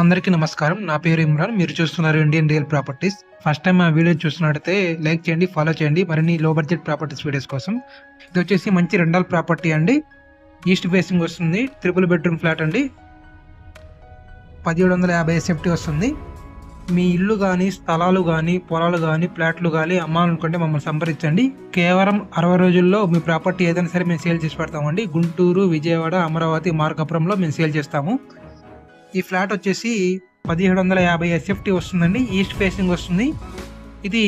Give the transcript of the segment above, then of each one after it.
అందరికీ నమస్కారం. నా పేరు ఇమ్రాన్. మీరు చూస్తున్నారు Indian real properties. First time మా వీడియో చూస్తున్నట్టయితే లైక్ చేయండి, ఫాలో చేయండి మరిన్ని లో బడ్జెట్ ప్రాపర్టీస్ వీడియోస్ కోసం. ఇది వచ్చేసి మంచి రెండల్ ప్రాపర్టీ అండి. ఈస్ట్ ఫేసింగ్ వస్తుంది. ట్రిపుల్ బెడ్రూమ్ ఫ్లాట్ అండి. 1750 SFT వస్తుంది. మీ ఇల్లు కానీ, స్థలాలు కానీ, పొలాలు కానీ, ఫ్లాట్లు కానీ అమ్మాలనుకుంటే మమ్మల్ని సంప్రదించండి. కేవలం 60 రోజుల్లో మీ ప్రాపర్టీ ఏదైనా సరే మేము సేల్ చేసి పెడతామండి. గుంటూరు, విజయవాడ, అమరావతి, మార్కాపురంలో మేము సేల్ చేస్తాము. ఈ ఫ్లాట్ వచ్చేసి 1750 SFT వస్తుందండి. ఈస్ట్ ఫేసింగ్ వస్తుంది. ఇది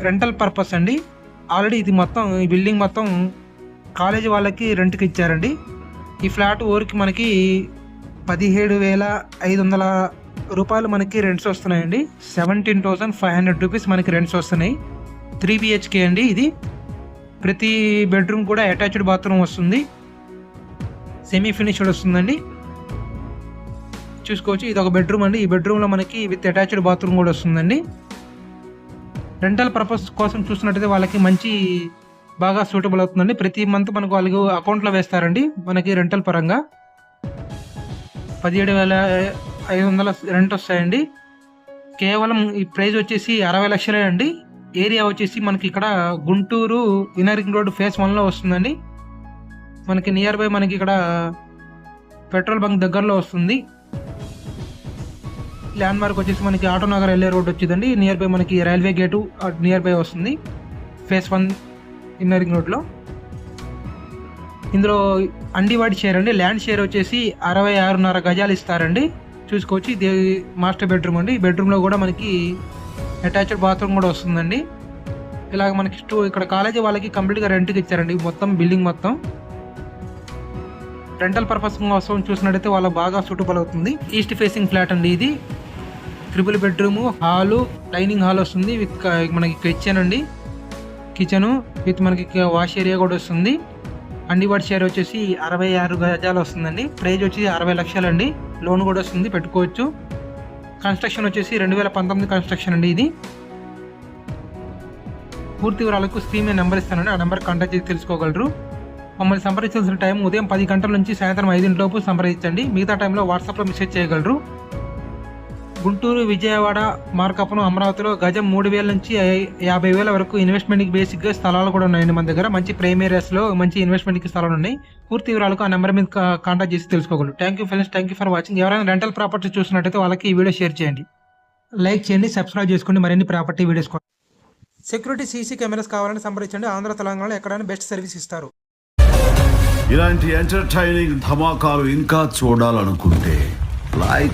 రెంటల్ పర్పస్ అండి. ఆల్రెడీ ఇది మొత్తం ఈ బిల్డింగ్ మొత్తం కాలేజీ వాళ్ళకి రెంట్కి ఇచ్చారండి. ఈ ఫ్లాట్ ఊరికి మనకి 17,500 రూపాయలు మనకి రెంట్స్ వస్తున్నాయండి. 17,500 రూపీస్ మనకి రెంట్స్ వస్తున్నాయి. 3 BHK అండి. ఇది ప్రతి బెడ్రూమ్ కూడా అటాచ్డ్ బాత్రూమ్ వస్తుంది. సెమీ ఫినిష్డ్ వస్తుందండి. చూసుకోవచ్చు, ఇది ఒక బెడ్రూమ్ అండి. ఈ బెడ్రూమ్లో మనకి విత్ అటాచ్డ్ బాత్రూమ్ కూడా వస్తుందండి. రెంటల్ పర్పస్ కోసం చూసినట్టయితే వాళ్ళకి మంచి బాగా సూటబుల్ అవుతుందండి. ప్రతి మంత్ మనకు వాళ్ళకి అకౌంట్లో వేస్తారండి. మనకి రెంటల్ పరంగా 17,500 రెంట్ వస్తాయండి. కేవలం ఈ ప్రైస్ వచ్చేసి 60 లక్షలే అండి. ఏరియా వచ్చేసి మనకి ఇక్కడ గుంటూరు ఇన్నరింగ్ రోడ్ ఫేస్ 1లో వస్తుందండి. మనకి నియర్ బై మనకి ఇక్కడ పెట్రోల్ బంక్ దగ్గరలో వస్తుంది. ల్యాండ్ మార్క్ వచ్చేసి మనకి ఆటోనగర్ వెళ్ళే రోడ్ వచ్చిందండి. నియర్ బై మనకి రైల్వే గేటు నియర్ బై వస్తుంది. ఫేస్ 1 ఇన్నరింగ్ రోడ్లో. ఇందులో అండివాడి షేర్ అండి. ల్యాండ్ షేర్ వచ్చేసి 66.5 గజాలు ఇస్తారండి. చూసుకోవచ్చు, ఇది మాస్టర్ బెడ్రూమ్ అండి. ఈ బెడ్రూమ్లో కూడా మనకి అటాచ్డ్ బాత్రూమ్ కూడా వస్తుందండి. ఇలాగ మనకి ఇక్కడ కాలేజీ వాళ్ళకి కంప్లీట్గా రెంట్కి ఇచ్చారండి. మొత్తం బిల్డింగ్ మొత్తం రెంటల్ పర్పస్ కోసం చూసినట్టయితే వాళ్ళకి బాగా సూటబుల్ అవుతుంది. ఈస్ట్ ఫేసింగ్ ఫ్లాట్ అండి. ఇది triple bedroom, hall, dining hall వస్తుంది. విత్ మనకి కిచెన్ అండి. కిచెను విత్ మనకి వాష్ ఏరియా కూడా వస్తుంది. అండివాడి షేర్ వచ్చేసి 66 గజాలు వస్తుందండి. ప్రైజ్ వచ్చి 60 లక్షలు అండి. లోన్ కూడా వస్తుంది, పెట్టుకోవచ్చు. కన్స్ట్రక్షన్ వచ్చేసి 2019 కన్స్ట్రక్షన్ అండి. ఇది పూర్తి వివరాలకు స్క్రీన్ మీద నెంబర్ ఇస్తానండి. ఆ నెంబర్ కాంటాక్ట్ చేసి తెలుసుకోగలరు. మమ్మల్ని సంప్రదించాల్సిన టైం ఉదయం 10 గంటల నుంచి సాయంత్రం 5 లోపు సంప్రదించండి. మిగతా టైంలో వాట్సాప్లో మెసేజ్ చేయగలరు. గుంటూరు, విజయవాడ, మార్కాపురం, అమరావతిలో గజం 3,000 నుంచి 50,000 వరకు ఇన్వెస్ట్మెంట్కి బేసిక్గా స్థలాలు కూడా ఉన్నాయండి మన దగ్గర. మంచి ప్రైమ్ ఏరియాస్లో మంచి ఇన్వెస్ట్మెంట్కి స్థలాలు ఉన్నాయి. పూర్తి వివరాలకు ఆ నెంబర్ మీద కాంటాక్ట్ చేసి తెలుసుకోగలరు. Thank you friends, thank you for watching. ఎవరైనా రెంటల్ ప్రాపర్టీ చూసినట్టయితే వాళ్ళకి ఈ వీడియో షేర్ చేయండి, లైక్ చేయండి, సబ్స్క్రైబ్ చేసుకోండి మరిన్ని ప్రాపర్టీ వీడియోస్ కోసం. సెక్యూరిటీ సీసీ కెమెరాస్ కావాలని సంప్రదించండి. ఆంధ్ర తెలంగాణలో ఎక్కడైనా బెస్ట్ సర్వీస్ ఇస్తారు. ఇలాంటి ఎంటర్టైనింగ్ ధమాకాలు ఇంకా చూడాలనుకుంటే లైక్